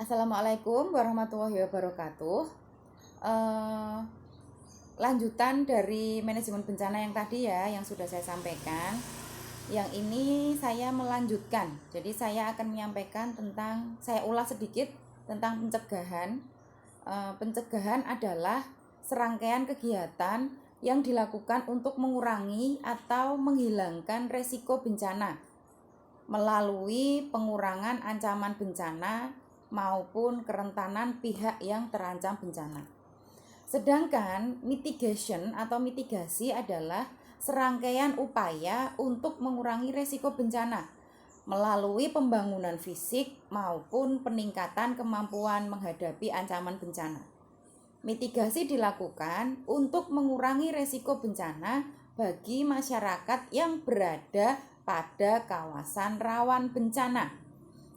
Assalamualaikum warahmatullahi wabarakatuh. Eh, Lanjutan dari manajemen bencana yang tadi ya, yang sudah saya sampaikan. Yang ini saya melanjutkan. Jadi saya akan menyampaikan saya ulas sedikit tentang pencegahan. Pencegahan adalah serangkaian kegiatan yang dilakukan untuk mengurangi atau menghilangkan resiko bencana melalui pengurangan ancaman bencana maupun kerentanan pihak yang terancam bencana. Sedangkan mitigation atau mitigasi adalah serangkaian upaya untuk mengurangi resiko bencana melalui pembangunan fisik maupun peningkatan kemampuan menghadapi ancaman bencana. Mitigasi dilakukan untuk mengurangi resiko bencana bagi masyarakat yang berada pada kawasan rawan bencana.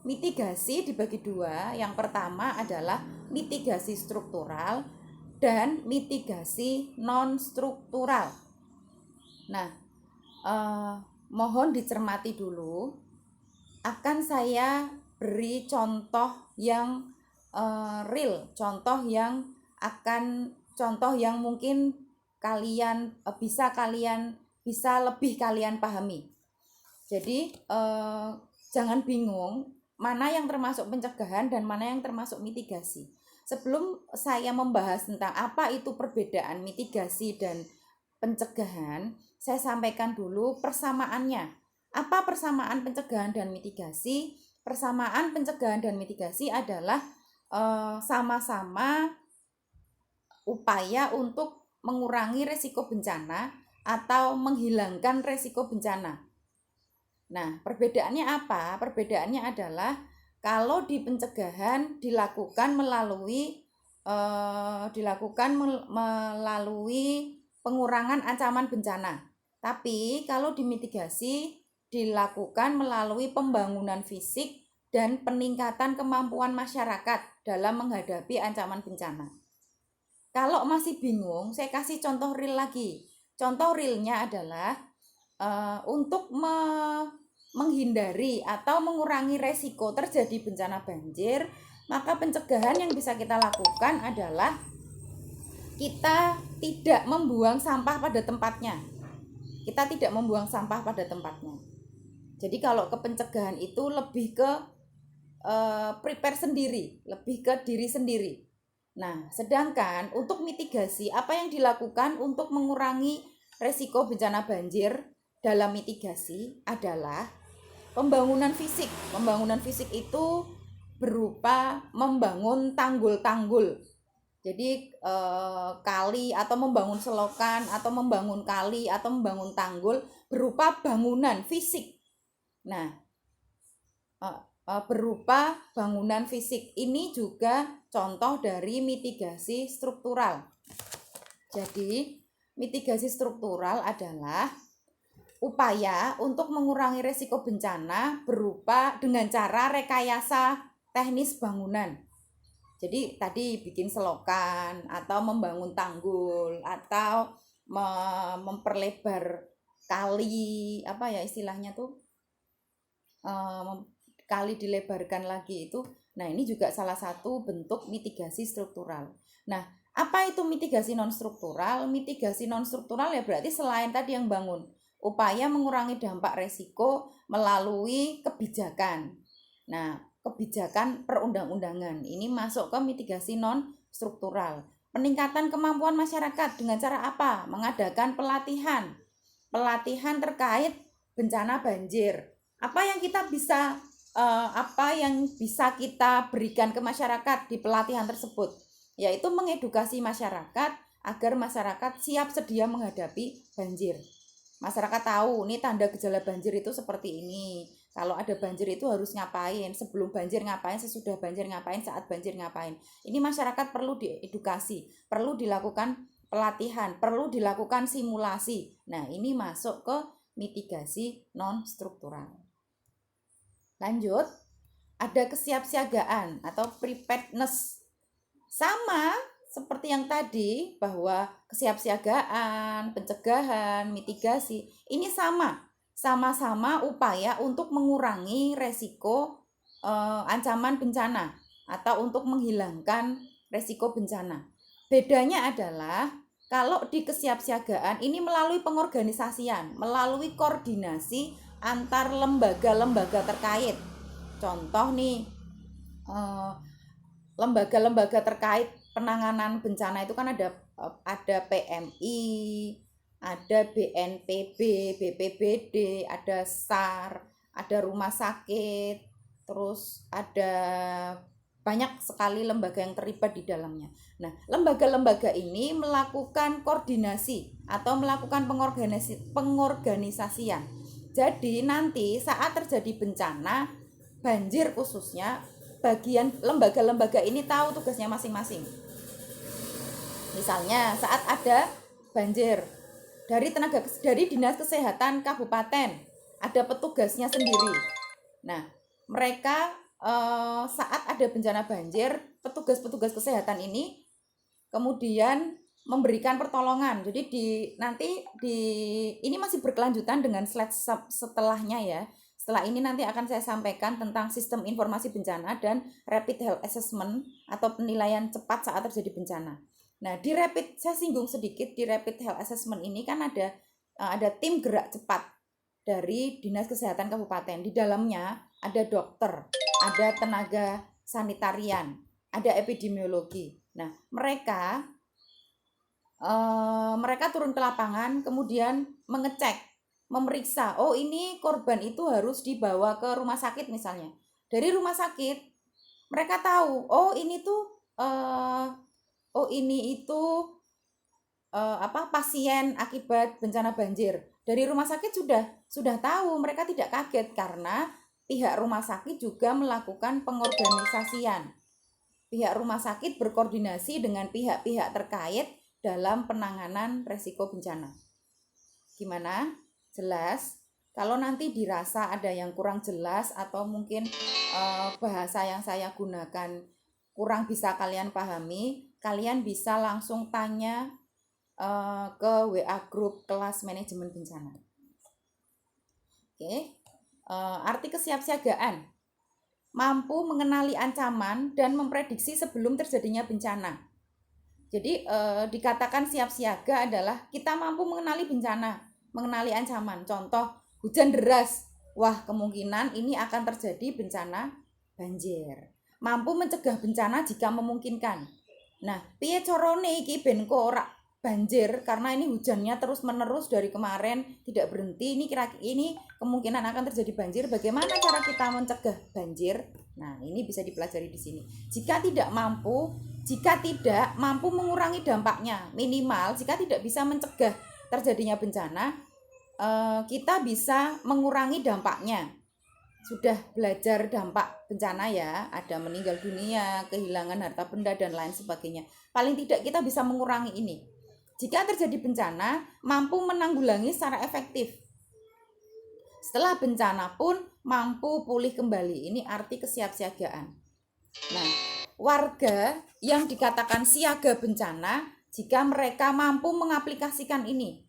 Mitigasi dibagi dua. Yang pertama adalah mitigasi struktural dan mitigasi non-struktural. Nah, mohon dicermati dulu. Akan saya beri contoh yang real, contoh yang mungkin kalian bisa lebih kalian pahami. Jadi jangan bingung mana yang termasuk pencegahan dan mana yang termasuk mitigasi. Sebelum saya membahas tentang apa itu perbedaan mitigasi dan pencegahan, saya sampaikan dulu persamaannya. Apa persamaan pencegahan dan mitigasi? Persamaan pencegahan dan mitigasi adalah sama-sama upaya untuk mengurangi resiko bencana atau menghilangkan resiko bencana. Nah, perbedaannya apa? Perbedaannya adalah kalau di pencegahan dilakukan melalui pengurangan ancaman bencana. Tapi kalau di mitigasi dilakukan melalui pembangunan fisik dan peningkatan kemampuan masyarakat dalam menghadapi ancaman bencana. Kalau masih bingung, saya kasih contoh real lagi. Contoh realnya adalah untuk menghindari atau mengurangi resiko terjadi bencana banjir, maka pencegahan yang bisa kita lakukan adalah kita tidak membuang sampah pada tempatnya. Kita tidak membuang sampah pada tempatnya. Jadi kalau ke pencegahan itu lebih ke prepare sendiri, lebih ke diri sendiri. Nah, sedangkan untuk mitigasi, apa yang dilakukan untuk mengurangi resiko bencana banjir dalam mitigasi adalah pembangunan fisik. Pembangunan fisik itu berupa membangun tanggul-tanggul. Jadi kali atau membangun selokan atau membangun kali atau membangun tanggul berupa bangunan fisik. Nah, berupa bangunan fisik. Ini juga contoh dari mitigasi struktural. Jadi, mitigasi struktural adalah upaya untuk mengurangi resiko bencana berupa dengan cara rekayasa teknis bangunan. Jadi tadi bikin selokan atau membangun tanggul atau memperlebar kali, apa ya istilahnya tuh, kali dilebarkan lagi itu. Nah, ini juga salah satu bentuk mitigasi struktural. Nah, apa itu mitigasi non struktural? Mitigasi non struktural ya berarti selain tadi yang bangun, upaya mengurangi dampak resiko melalui kebijakan. Nah, kebijakan perundang-undangan ini masuk ke mitigasi non struktural. Peningkatan kemampuan masyarakat dengan cara apa? Mengadakan pelatihan terkait bencana banjir. Apa yang bisa kita berikan ke masyarakat di pelatihan tersebut? Yaitu mengedukasi masyarakat agar masyarakat siap sedia menghadapi banjir. Masyarakat tahu nih tanda gejala banjir itu seperti ini. Kalau ada banjir itu harus ngapain, sebelum banjir ngapain, sesudah banjir ngapain, saat banjir ngapain. Ini masyarakat perlu diedukasi, perlu dilakukan pelatihan, perlu dilakukan simulasi. Nah, ini masuk ke mitigasi non struktural. Lanjut, ada kesiapsiagaan atau preparedness. Sama seperti yang tadi, bahwa kesiapsiagaan, pencegahan, mitigasi, ini sama-sama upaya untuk mengurangi resiko ancaman bencana. atau untuk menghilangkan resiko bencana. Bedanya adalah kalau di kesiapsiagaan ini melalui pengorganisasian, melalui koordinasi antar lembaga-lembaga terkait. Contoh nih, lembaga-lembaga terkait penanganan bencana itu kan ada PMI, ada BNPB, BPBD, ada SAR, ada rumah sakit, terus ada banyak sekali lembaga yang terlibat di dalamnya. Nah, lembaga-lembaga ini melakukan koordinasi atau melakukan pengorganisasian. Jadi nanti saat terjadi bencana, banjir khususnya, bagian lembaga-lembaga ini tahu tugasnya masing-masing. Misalnya saat ada banjir, dari Dinas Kesehatan Kabupaten ada petugasnya sendiri. Nah, mereka saat ada bencana banjir, petugas-petugas kesehatan ini kemudian memberikan pertolongan. Jadi ini masih berkelanjutan dengan slide setelahnya ya. Setelah ini nanti akan saya sampaikan tentang sistem informasi bencana dan rapid health assessment atau penilaian cepat saat terjadi bencana. Nah, saya singgung sedikit di rapid health assessment ini kan ada tim gerak cepat dari Dinas Kesehatan Kabupaten. Di dalamnya ada dokter, ada tenaga sanitarian, ada epidemiologi. Nah, mereka turun ke lapangan, kemudian mengecek, memeriksa, oh ini korban itu harus dibawa ke rumah sakit misalnya. Dari rumah sakit mereka tahu, pasien akibat bencana banjir. Dari rumah sakit sudah tahu, mereka tidak kaget karena pihak rumah sakit juga melakukan pengorganisasian. Pihak rumah sakit berkoordinasi dengan pihak-pihak terkait dalam penanganan resiko bencana. Gimana? Jelas? Kalau nanti dirasa ada yang kurang jelas atau mungkin bahasa yang saya gunakan kurang bisa kalian pahami, kalian bisa langsung tanya ke WA grup kelas manajemen bencana. Oke. Arti kesiapsiagaan: mampu mengenali ancaman dan memprediksi sebelum terjadinya bencana. Jadi dikatakan siap siaga adalah kita mampu mengenali bencana, mengenali ancaman. Contoh, hujan deras, wah kemungkinan ini akan terjadi bencana banjir. Mampu mencegah bencana jika memungkinkan. Nah, piye carane iki ben kok ora banjir karena ini hujannya terus menerus dari kemarin tidak berhenti, ini kemungkinan akan terjadi banjir. Bagaimana cara kita mencegah banjir? Nah, ini bisa dipelajari di sini. Jika tidak mampu mengurangi dampaknya, minimal jika tidak bisa mencegah terjadinya bencana, kita bisa mengurangi dampaknya. Sudah belajar dampak bencana ya, ada meninggal dunia, kehilangan harta benda dan lain sebagainya. Paling tidak kita bisa mengurangi ini. Jika terjadi bencana, mampu menanggulangi secara efektif. Setelah bencana pun mampu pulih kembali. Ini arti kesiapsiagaan. Nah, warga yang dikatakan siaga bencana jika mereka mampu mengaplikasikan ini.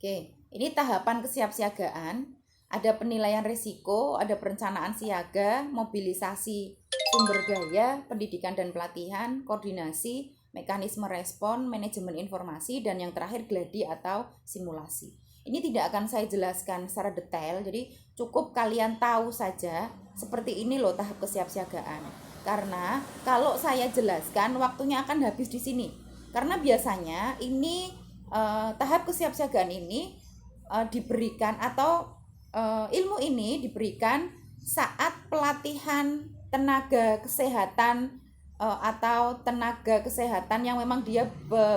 Oke, ini tahapan kesiapsiagaan. Ada penilaian risiko, ada perencanaan siaga, mobilisasi sumber daya, pendidikan dan pelatihan, koordinasi, mekanisme respon, manajemen informasi, dan yang terakhir gladi atau simulasi. Ini tidak akan saya jelaskan secara detail, jadi cukup kalian tahu saja seperti ini loh tahap kesiapsiagaan. Karena kalau saya jelaskan waktunya akan habis di sini. Karena biasanya ini tahap kesiapsiagaan ini diberikan atau ilmu ini diberikan saat pelatihan tenaga kesehatan atau tenaga kesehatan yang memang dia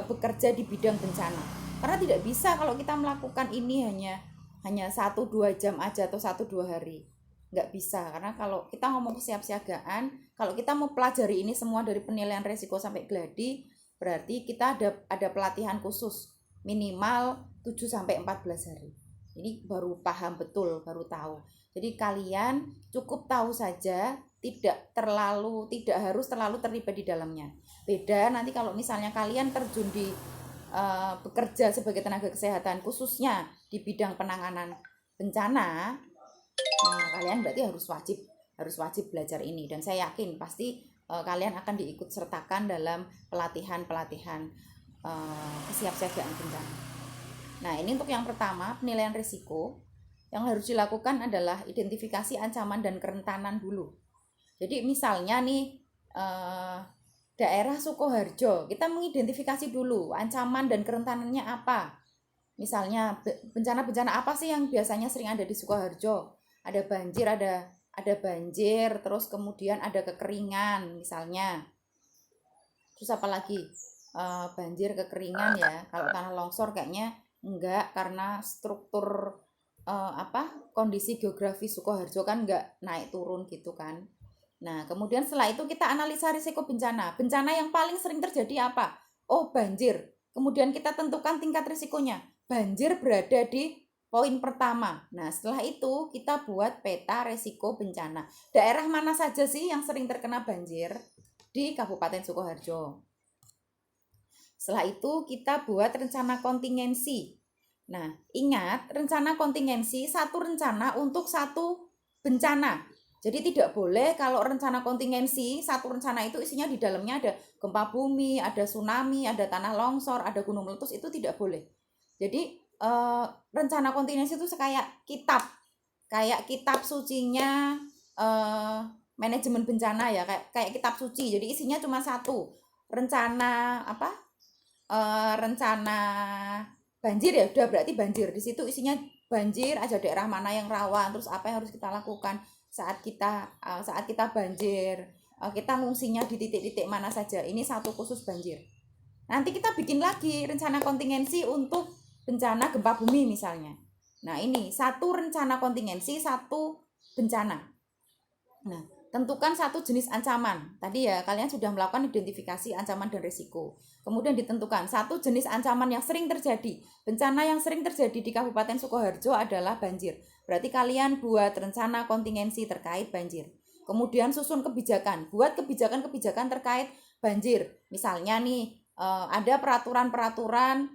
bekerja di bidang bencana. Karena tidak bisa kalau kita melakukan ini hanya 1-2 jam aja atau 1-2 hari. Nggak bisa, karena kalau kita ngomong kesiapsiagaan, kalau kita mau pelajari ini semua dari penilaian risiko sampai gladi, berarti kita ada pelatihan khusus minimal 7-14 hari. Ini baru paham betul, baru tahu. Jadi kalian cukup tahu saja, tidak harus terlalu terlibat di dalamnya. Beda nanti kalau misalnya kalian terjun di bekerja sebagai tenaga kesehatan khususnya di bidang penanganan bencana, kalian berarti harus wajib harus wajib belajar ini. Dan saya yakin pasti kalian akan diikut sertakan dalam pelatihan-pelatihan kesiapsiagaan bencana. Nah, ini untuk yang pertama, penilaian risiko. Yang harus dilakukan adalah identifikasi ancaman dan kerentanan dulu. Jadi misalnya nih daerah Sukoharjo, kita mengidentifikasi dulu ancaman dan kerentanannya apa. Misalnya bencana-bencana apa sih yang biasanya sering ada di Sukoharjo? Ada banjir, ada banjir, terus kemudian ada kekeringan misalnya. Terus apa lagi? Banjir, kekeringan ya. Kalau tanah longsor kayaknya enggak, karena struktur kondisi geografis Sukoharjo kan enggak naik turun gitu kan. Nah, kemudian setelah itu kita analisa risiko bencana. Bencana yang paling sering terjadi apa? Oh, banjir. Kemudian kita tentukan tingkat risikonya. Banjir berada di poin pertama. Nah, setelah itu kita buat peta risiko bencana. Daerah mana saja sih yang sering terkena banjir di Kabupaten Sukoharjo? Setelah itu kita buat rencana kontingensi. Nah, ingat, rencana kontingensi satu rencana untuk satu bencana. Jadi tidak boleh kalau rencana kontingensi, satu rencana itu isinya di dalamnya ada gempa bumi, ada tsunami, ada tanah longsor, ada gunung meletus, itu tidak boleh. Jadi rencana kontingensi itu kayak kitab sucinya manajemen bencana ya, kayak kitab suci. Jadi isinya cuma satu. Rencana rencana banjir ya, udah berarti banjir. Di situ isinya banjir aja, daerah mana yang rawan, terus apa yang harus kita lakukan saat kita banjir, kita ngungsinya di titik-titik mana saja. Ini satu khusus banjir. Nanti kita bikin lagi rencana kontingensi untuk bencana gempa bumi misalnya. Nah, ini satu rencana kontingensi, satu bencana. Nah, tentukan satu jenis ancaman. Tadi ya, kalian sudah melakukan identifikasi ancaman dan risiko. Kemudian ditentukan satu jenis ancaman yang sering terjadi. Bencana yang sering terjadi di Kabupaten Sukoharjo adalah banjir. Berarti kalian buat rencana kontingensi terkait banjir. Kemudian susun kebijakan. Buat kebijakan-kebijakan terkait banjir. Misalnya nih, ada peraturan-peraturan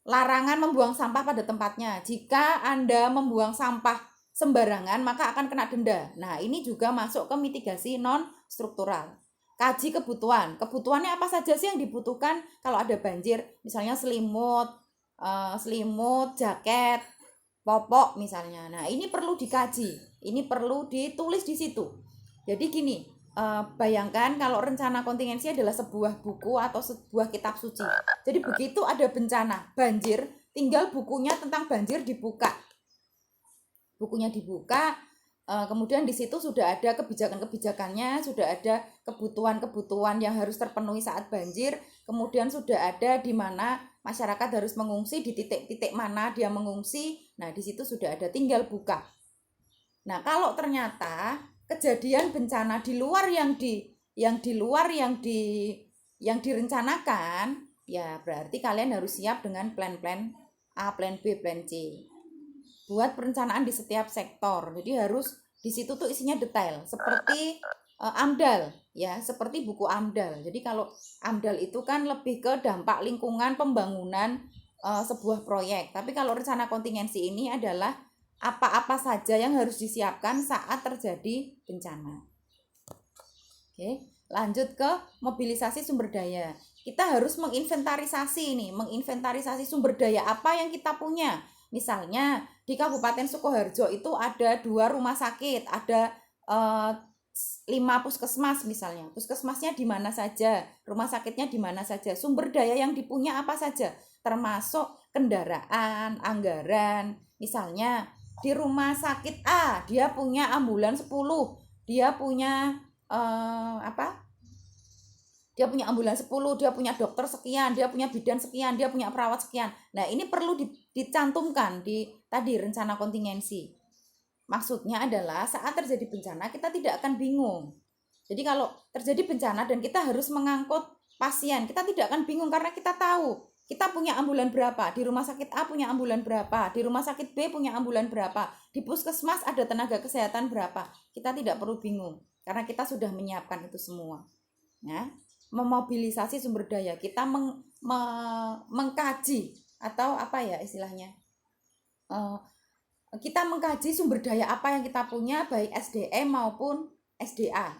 larangan membuang sampah pada tempatnya. Jika Anda membuang sampah sembarangan, maka akan kena denda. Nah, ini juga masuk ke mitigasi non-struktural. Kaji kebutuhannya apa saja sih yang dibutuhkan kalau ada banjir, misalnya selimut, jaket, popok misalnya. Nah, ini perlu dikaji, ini perlu ditulis di situ. Jadi gini, bayangkan kalau rencana kontingensi adalah sebuah buku atau sebuah kitab suci. Jadi begitu ada bencana banjir, tinggal bukunya tentang banjir dibuka. Bukunya dibuka, kemudian di situ sudah ada kebijakan-kebijakannya, sudah ada kebutuhan-kebutuhan yang harus terpenuhi saat banjir, kemudian sudah ada di mana masyarakat harus mengungsi, di titik-titik mana dia mengungsi. Nah, di situ sudah ada, tinggal buka. Nah, kalau ternyata kejadian bencana di luar yang direncanakan, ya berarti kalian harus siap dengan plan A, plan B, plan C. Buat perencanaan di setiap sektor. Jadi harus di situ tuh isinya detail, seperti AMDAL ya, seperti buku AMDAL. Jadi kalau AMDAL itu kan lebih ke dampak lingkungan pembangunan sebuah proyek. Tapi kalau rencana kontingensi ini adalah apa-apa saja yang harus disiapkan saat terjadi bencana. Oke, lanjut ke mobilisasi sumber daya. Kita harus menginventarisasi sumber daya apa yang kita punya. Misalnya di Kabupaten Sukoharjo itu ada 2 rumah sakit, ada 5 puskesmas misalnya. Puskesmasnya di mana saja, rumah sakitnya di mana saja, sumber daya yang dipunya apa saja, termasuk kendaraan, anggaran. Misalnya di rumah sakit A, dia punya ambulans 10, dia punya dia punya ambulans 10, dia punya dokter sekian, dia punya bidan sekian, dia punya perawat sekian. Nah, ini perlu dicantumkan di tadi rencana kontingensi. Maksudnya adalah saat terjadi bencana kita tidak akan bingung. Jadi kalau terjadi bencana dan kita harus mengangkut pasien, kita tidak akan bingung karena kita tahu kita punya ambulan berapa, di rumah sakit A punya ambulan berapa, di rumah sakit B punya ambulan berapa, di puskesmas ada tenaga kesehatan berapa. Kita tidak perlu bingung karena kita sudah menyiapkan itu semua. Ya. Memobilisasi sumber daya, kita mengkaji atau apa ya istilahnya, kita mengkaji sumber daya apa yang kita punya, baik SDM maupun SDA.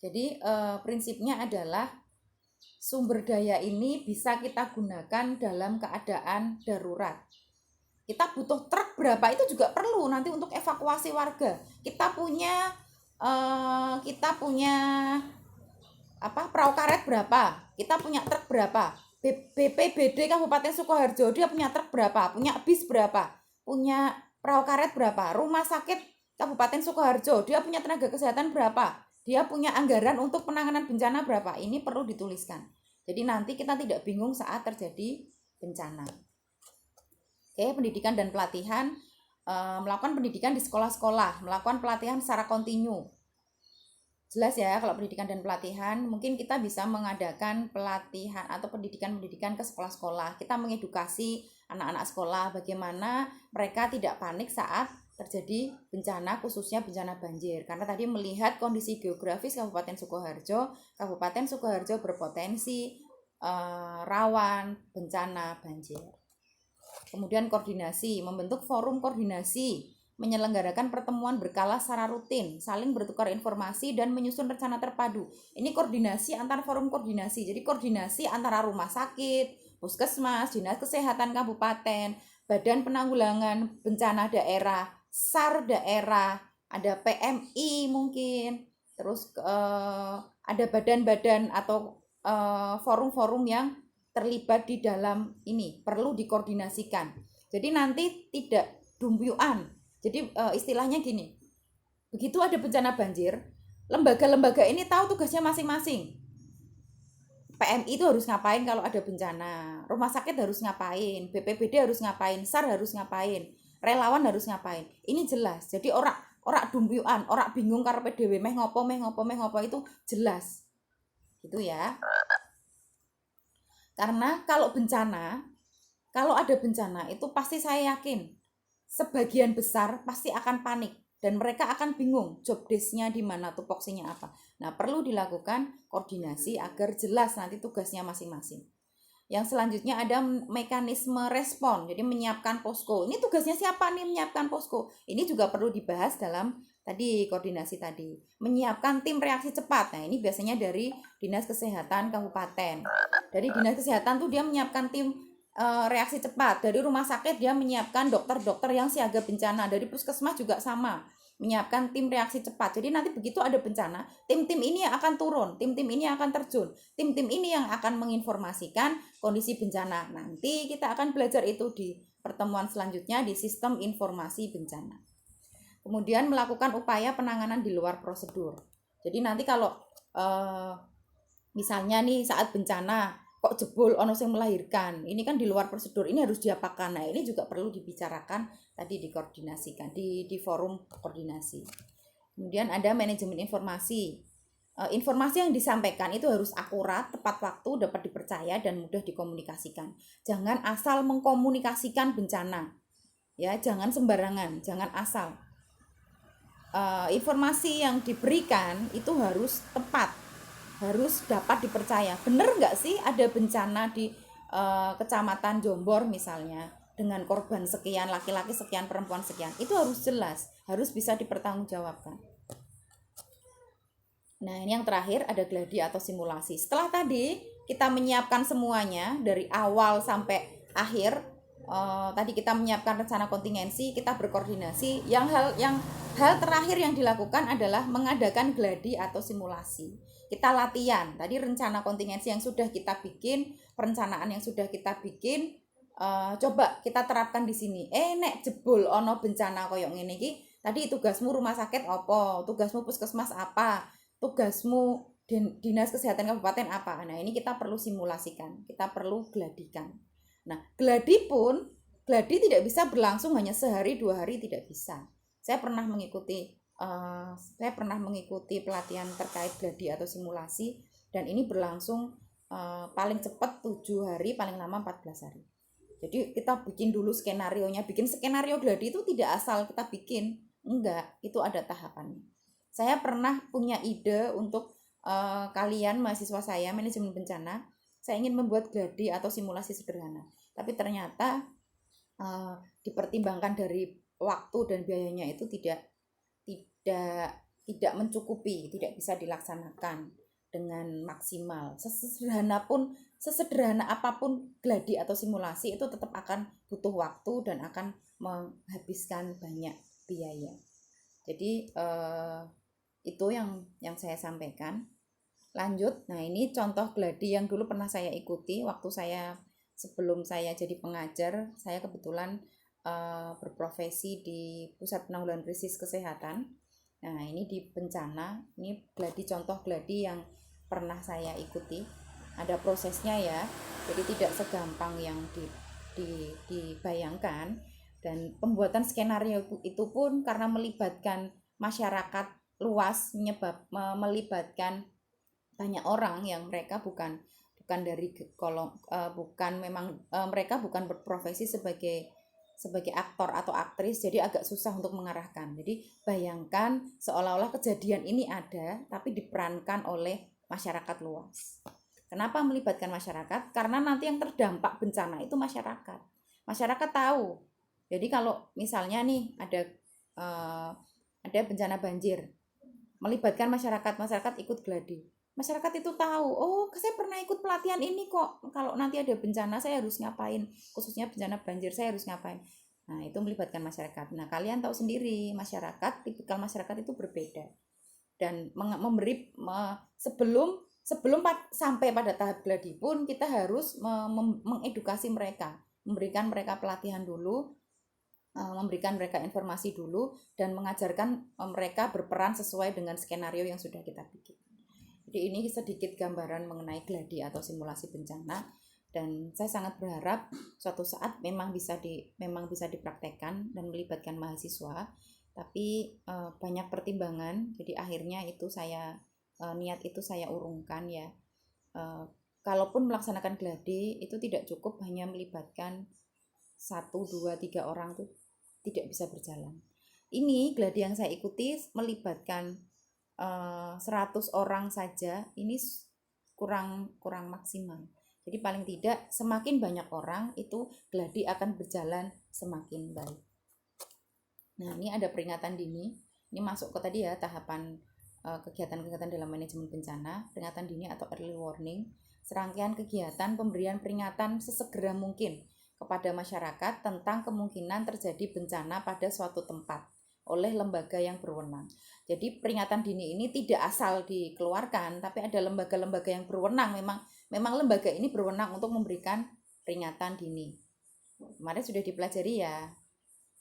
Jadi prinsipnya adalah sumber daya ini bisa kita gunakan dalam keadaan darurat. Kita butuh truk berapa itu juga perlu nanti untuk evakuasi warga. Kita punya perahu karet berapa, kita punya truk berapa. BPBD Kabupaten Sukoharjo dia punya truk berapa, punya bis berapa, punya perahu karet berapa. Rumah sakit Kabupaten Sukoharjo dia punya tenaga kesehatan berapa, dia punya anggaran untuk penanganan bencana berapa. Ini perlu dituliskan, jadi nanti kita tidak bingung saat terjadi bencana. Oke, pendidikan dan pelatihan, melakukan pendidikan di sekolah-sekolah, melakukan pelatihan secara kontinu. Jelas ya, kalau pendidikan dan pelatihan mungkin kita bisa mengadakan pelatihan atau pendidikan ke sekolah-sekolah. Kita mengedukasi anak-anak sekolah bagaimana mereka tidak panik saat terjadi bencana, khususnya bencana banjir. Karena tadi melihat kondisi geografis Kabupaten Sukoharjo berpotensi rawan bencana banjir. Kemudian koordinasi, membentuk forum koordinasi, menyelenggarakan pertemuan berkala secara rutin, saling bertukar informasi dan menyusun rencana terpadu. Ini koordinasi antar forum koordinasi. Jadi koordinasi antara rumah sakit, puskesmas, dinas kesehatan kabupaten, badan penanggulangan bencana daerah, SAR daerah, ada PMI mungkin, terus ada badan-badan atau forum-forum yang terlibat di dalam ini perlu dikoordinasikan. Jadi nanti tidak dumbyuan. Jadi istilahnya gini, begitu ada bencana banjir, lembaga-lembaga ini tahu tugasnya masing-masing. PMI itu harus ngapain kalau ada bencana, rumah sakit harus ngapain, BPBD harus ngapain, SAR harus ngapain, relawan harus ngapain. Ini jelas. Jadi orang dumbyuan, orang bingung karepe dhewe meh ngopo itu jelas. Gitu ya. Karena kalau ada bencana itu pasti saya yakin sebagian besar pasti akan panik dan mereka akan bingung job desk-nya di mana, tupoksinya apa. Nah, perlu dilakukan koordinasi agar jelas nanti tugasnya masing-masing. Yang selanjutnya ada mekanisme respon, jadi menyiapkan posko. Ini tugasnya siapa nih menyiapkan posko? Ini juga perlu dibahas dalam tadi koordinasi tadi. Menyiapkan tim reaksi cepat. Nah, ini biasanya dari Dinas Kesehatan Kabupaten. Dari Dinas Kesehatan tuh dia menyiapkan tim reaksi cepat. Dari rumah sakit dia menyiapkan dokter-dokter yang siaga bencana. Dari puskesmas juga sama, menyiapkan tim reaksi cepat. Jadi nanti begitu ada bencana, tim-tim ini yang akan turun, tim-tim ini yang akan terjun, tim-tim ini yang akan menginformasikan kondisi bencana. Nanti kita akan belajar itu di pertemuan selanjutnya di sistem informasi bencana. Kemudian melakukan upaya penanganan di luar prosedur. Jadi nanti kalau misalnya nih saat bencana kok jebol ono sing melahirkan, ini kan di luar prosedur, ini harus diapakan. Nah, ini juga perlu dibicarakan tadi, dikoordinasikan di forum koordinasi. Kemudian ada manajemen informasi. Informasi yang disampaikan itu harus akurat, tepat waktu, dapat dipercaya dan mudah dikomunikasikan. Jangan asal mengkomunikasikan bencana. Ya, jangan sembarangan, jangan asal. Informasi yang diberikan itu harus tepat, harus dapat dipercaya. Bener nggak sih ada bencana di kecamatan Jombor misalnya dengan korban sekian, laki-laki sekian, perempuan sekian? Itu harus jelas, harus bisa dipertanggungjawabkan. Nah, ini yang terakhir ada gladi atau simulasi. Setelah tadi kita menyiapkan semuanya dari awal sampai akhir, tadi kita menyiapkan rencana kontingensi, kita berkoordinasi. Hal terakhir yang dilakukan adalah mengadakan gladi atau simulasi. Kita latihan. Tadi rencana kontingensi yang sudah kita bikin, perencanaan yang sudah kita bikin, coba kita terapkan di sini. Nek jebul ono bencana koyok ngene iki, tadi tugasmu rumah sakit apa? Tugasmu puskesmas apa? Tugasmu dinas kesehatan kabupaten apa? Nah, ini kita perlu simulasikan, kita perlu gladikan. Nah, gladi tidak bisa berlangsung hanya sehari 2 hari, tidak bisa. Saya pernah mengikuti pelatihan terkait gladi atau simulasi, dan ini berlangsung paling cepat 7 hari, paling lama 14 hari. Jadi kita bikin dulu skenarionya. Bikin skenario gladi itu tidak asal kita bikin, enggak, itu ada tahapannya. Saya pernah punya ide untuk kalian mahasiswa saya manajemen bencana. Saya ingin membuat gladi atau simulasi sederhana, tapi ternyata dipertimbangkan dari waktu dan biayanya itu tidak mencukupi, tidak bisa dilaksanakan dengan maksimal. Sesederhana apapun gladi atau simulasi itu tetap akan butuh waktu dan akan menghabiskan banyak biaya. Jadi itu yang saya sampaikan. Lanjut, nah ini contoh gladi yang dulu pernah saya ikuti waktu sebelum saya jadi pengajar. Saya kebetulan berprofesi di Pusat Penanggulangan Krisis Kesehatan. Nah ini di bencana, ini contoh gladi yang pernah saya ikuti. Ada prosesnya ya, jadi tidak segampang yang dibayangkan. Dan pembuatan skenario itu pun karena melibatkan masyarakat luas, melibatkan banyak orang yang mereka bukan dari mereka bukan berprofesi sebagai aktor atau aktris, jadi agak susah untuk mengarahkan. Jadi bayangkan seolah-olah kejadian ini ada tapi diperankan oleh masyarakat luas. Kenapa melibatkan masyarakat? Karena nanti yang terdampak bencana itu masyarakat. Masyarakat tahu. Jadi kalau misalnya nih ada bencana banjir, melibatkan masyarakat ikut gladi. Masyarakat itu tahu, oh saya pernah ikut pelatihan ini kok, kalau nanti ada bencana saya harus ngapain, khususnya bencana banjir saya harus ngapain. Nah itu melibatkan masyarakat. Nah kalian tahu sendiri, tipikal masyarakat itu berbeda. Dan sebelum sampai pada tahap gladi pun kita harus mengedukasi mereka, memberikan mereka pelatihan dulu, memberikan mereka informasi dulu, dan mengajarkan mereka berperan sesuai dengan skenario yang sudah kita bikin. Jadi ini sedikit gambaran mengenai gladi atau simulasi bencana, dan saya sangat berharap suatu saat memang bisa dipraktekkan dan melibatkan mahasiswa, tapi banyak pertimbangan. Jadi akhirnya niat itu saya urungkan ya. Kalaupun melaksanakan gladi itu tidak cukup hanya melibatkan 1, 2, 3 orang, tuh tidak bisa berjalan. Ini gladi yang saya ikuti melibatkan 100 orang saja, ini kurang maksimal. Jadi paling tidak semakin banyak orang itu gladi akan berjalan semakin baik. Nah ini ada peringatan dini, ini masuk ke tadi ya tahapan kegiatan-kegiatan dalam manajemen bencana. Peringatan dini atau early warning, serangkaian kegiatan pemberian peringatan sesegera mungkin kepada masyarakat tentang kemungkinan terjadi bencana pada suatu tempat oleh lembaga yang berwenang. Jadi peringatan dini ini tidak asal dikeluarkan, tapi ada lembaga-lembaga yang berwenang. Memang lembaga ini berwenang untuk memberikan peringatan dini. Kemarin sudah dipelajari ya,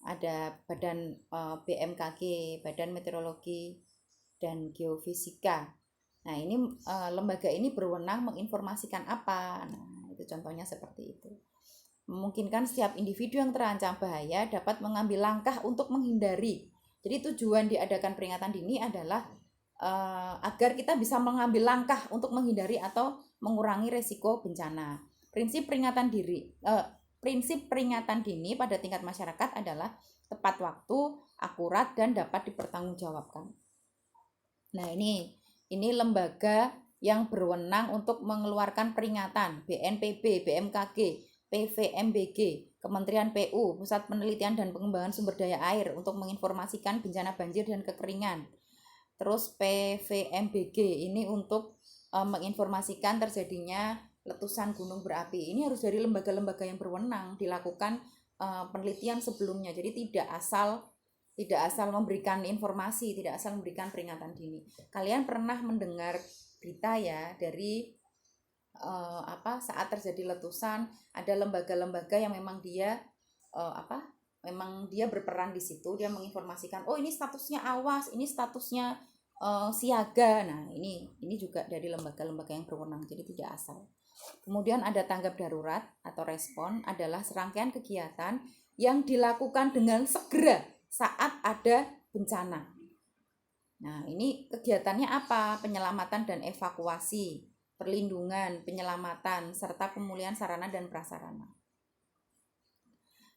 ada Badan BMKG, Badan Meteorologi dan Geofisika. Nah ini lembaga ini berwenang menginformasikan apa. Nah itu contohnya seperti itu. Memungkinkan setiap individu yang terancam bahaya dapat mengambil langkah untuk menghindari. Jadi tujuan diadakan peringatan dini adalah agar kita bisa mengambil langkah untuk menghindari atau mengurangi resiko bencana. Prinsip peringatan dini pada tingkat masyarakat adalah tepat waktu, akurat, dan dapat dipertanggungjawabkan. Nah ini lembaga yang berwenang untuk mengeluarkan peringatan, BNPB, BMKG, PVMBG, Kementerian PU, Pusat Penelitian dan Pengembangan Sumber Daya Air untuk menginformasikan bencana banjir dan kekeringan. Terus PVMBG ini untuk menginformasikan terjadinya letusan gunung berapi. Ini harus dari lembaga-lembaga yang berwenang, dilakukan penelitian sebelumnya. Jadi tidak asal memberikan informasi, tidak asal memberikan peringatan dini. Kalian pernah mendengar berita ya dari saat terjadi letusan ada lembaga-lembaga yang memang dia berperan di situ, dia menginformasikan oh ini statusnya awas, ini statusnya siaga. Nah ini juga dari lembaga-lembaga yang berwenang, jadi tidak asal. Kemudian ada tanggap darurat atau respon, adalah serangkaian kegiatan yang dilakukan dengan segera saat ada bencana. Nah ini kegiatannya apa? Penyelamatan dan evakuasi, perlindungan, penyelamatan, serta pemulihan sarana dan prasarana.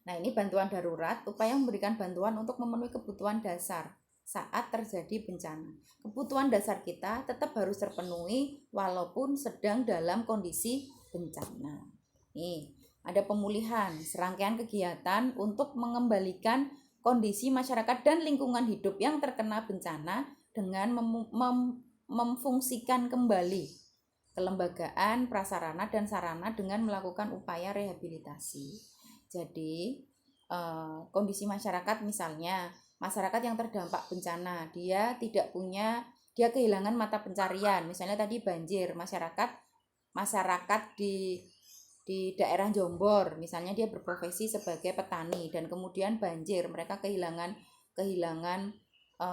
Nah ini bantuan darurat, upaya memberikan bantuan untuk memenuhi kebutuhan dasar saat terjadi bencana. Kebutuhan dasar kita tetap harus terpenuhi walaupun sedang dalam kondisi bencana. Nih, ada pemulihan, serangkaian kegiatan untuk mengembalikan kondisi masyarakat dan lingkungan hidup yang terkena bencana dengan memfungsikan kembali kelembagaan, prasarana, dan sarana dengan melakukan upaya rehabilitasi. Jadi kondisi masyarakat, misalnya masyarakat yang terdampak bencana, dia kehilangan mata pencarian, misalnya tadi banjir, masyarakat di daerah Jombor misalnya dia berprofesi sebagai petani dan kemudian banjir, mereka kehilangan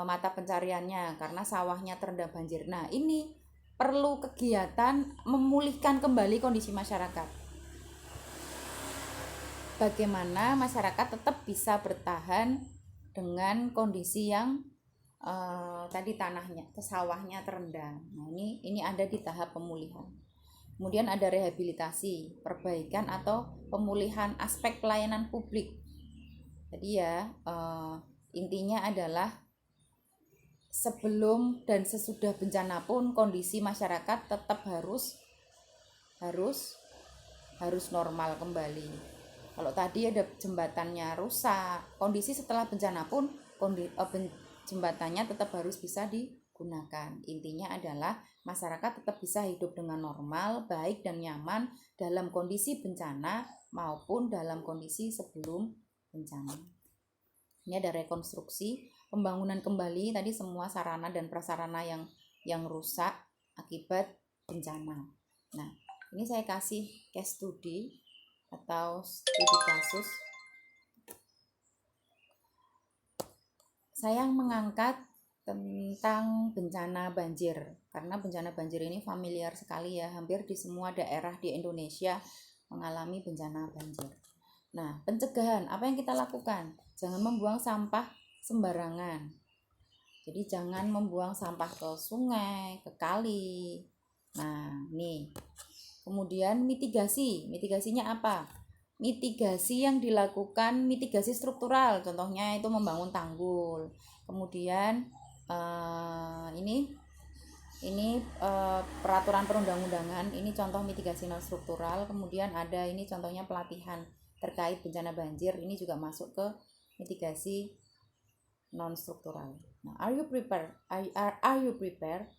mata pencariannya karena sawahnya terendam banjir. Nah, ini perlu kegiatan memulihkan kembali kondisi masyarakat. Bagaimana masyarakat tetap bisa bertahan dengan kondisi yang tadi tanahnya, sawahnya terendam. Nah, ini ada di tahap pemulihan. Kemudian ada rehabilitasi, perbaikan atau pemulihan aspek pelayanan publik. Jadi ya intinya adalah sebelum dan sesudah bencana pun kondisi masyarakat tetap harus normal kembali. Kalau tadi ada jembatannya rusak, kondisi setelah bencana pun jembatannya tetap harus bisa digunakan. Intinya adalah masyarakat tetap bisa hidup dengan normal, baik dan nyaman dalam kondisi bencana maupun dalam kondisi sebelum bencana. Ini ada rekonstruksi, pembangunan kembali tadi semua sarana dan prasarana yang rusak akibat bencana. Nah, ini saya kasih case study atau studi kasus. Saya mengangkat tentang bencana banjir, karena bencana banjir ini familiar sekali ya, hampir di semua daerah di Indonesia mengalami bencana banjir. Nah, pencegahan, apa yang kita lakukan? Jangan membuang sampah sembarangan. Jadi jangan membuang sampah ke sungai, ke kali. Nah, nih. Kemudian mitigasinya apa? Mitigasi yang dilakukan, mitigasi struktural, contohnya itu membangun tanggul. Kemudian ini peraturan perundang-undangan, ini contoh mitigasi non struktural. Kemudian ada ini contohnya pelatihan terkait bencana banjir, ini juga masuk ke mitigasi non struktural. Nah, are you prepared?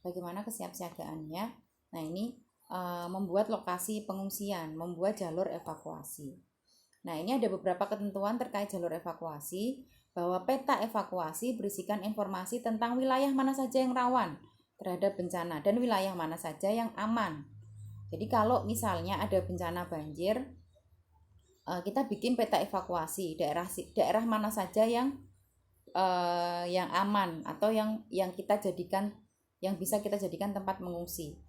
Bagaimana kesiapsiagaannya? Nah, ini membuat lokasi pengungsian, membuat jalur evakuasi. Nah, ini ada beberapa ketentuan terkait jalur evakuasi, bahwa peta evakuasi berisikan informasi tentang wilayah mana saja yang rawan terhadap bencana dan wilayah mana saja yang aman. Jadi kalau misalnya ada bencana banjir, kita bikin peta evakuasi, daerah mana saja yang aman atau yang bisa kita jadikan tempat mengungsi.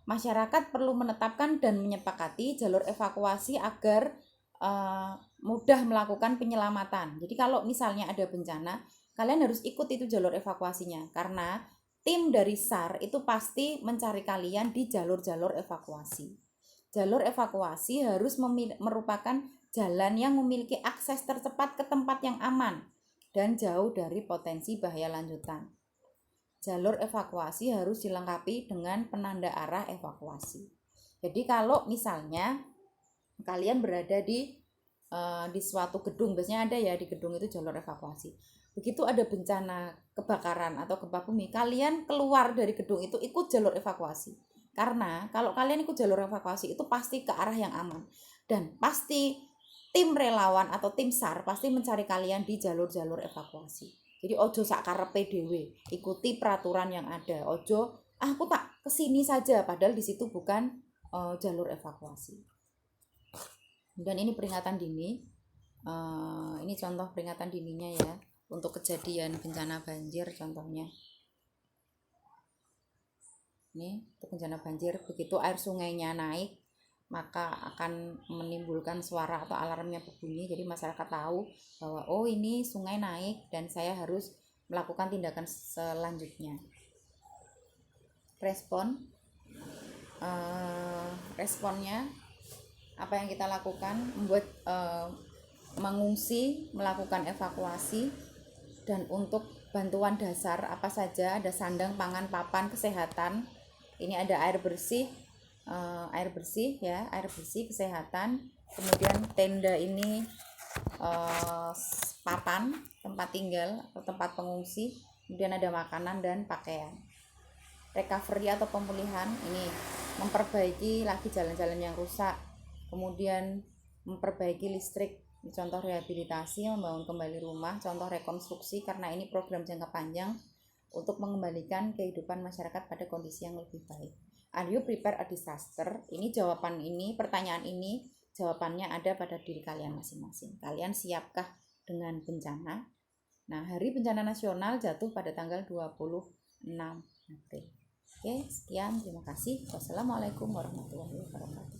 Masyarakat perlu menetapkan dan menyepakati jalur evakuasi agar mudah melakukan penyelamatan. Jadi kalau misalnya ada bencana, kalian harus ikut itu jalur evakuasinya, karena tim dari SAR itu pasti mencari kalian di jalur-jalur evakuasi. Jalur evakuasi harus merupakan jalan yang memiliki akses tercepat ke tempat yang aman dan jauh dari potensi bahaya lanjutan. Jalur evakuasi harus dilengkapi dengan penanda arah evakuasi. Jadi kalau misalnya kalian berada di suatu gedung, biasanya ada ya di gedung itu jalur evakuasi. Begitu ada bencana kebakaran atau gempa bumi, kalian keluar dari gedung itu ikut jalur evakuasi. Karena kalau kalian ikut jalur evakuasi itu pasti ke arah yang aman, dan pasti tim relawan atau tim SAR pasti mencari kalian di jalur-jalur evakuasi. Jadi ojo sakarepe dhewe, ikuti peraturan yang ada. Ojo aku tak kesini saja, padahal di situ bukan jalur evakuasi. Dan ini peringatan dini. Ini contoh peringatan dininya ya, untuk kejadian bencana banjir contohnya. Ini untuk bencana banjir, begitu air sungainya naik, maka akan menimbulkan suara atau alarmnya berbunyi. Jadi masyarakat tahu bahwa oh ini sungai naik dan saya harus melakukan tindakan selanjutnya. Responnya apa yang kita lakukan? Membuat mengungsi, melakukan evakuasi, dan untuk bantuan dasar apa saja, ada sandang, pangan, papan, kesehatan. Ini ada air bersih, kesehatan, kemudian tenda ini papan tempat tinggal atau tempat pengungsi, kemudian ada makanan dan pakaian. Recovery atau pemulihan ini memperbaiki lagi jalan-jalan yang rusak, kemudian memperbaiki listrik, contoh rehabilitasi, membangun kembali rumah, contoh rekonstruksi, karena ini program jangka panjang untuk mengembalikan kehidupan masyarakat pada kondisi yang lebih baik. Are you prepare a disaster? Ini jawaban ini, pertanyaan ini jawabannya ada pada diri kalian masing-masing. Kalian siapkah dengan bencana? Nah, Hari Bencana Nasional jatuh pada tanggal 26 April. Oke, sekian, terima kasih. Wassalamualaikum warahmatullahi wabarakatuh.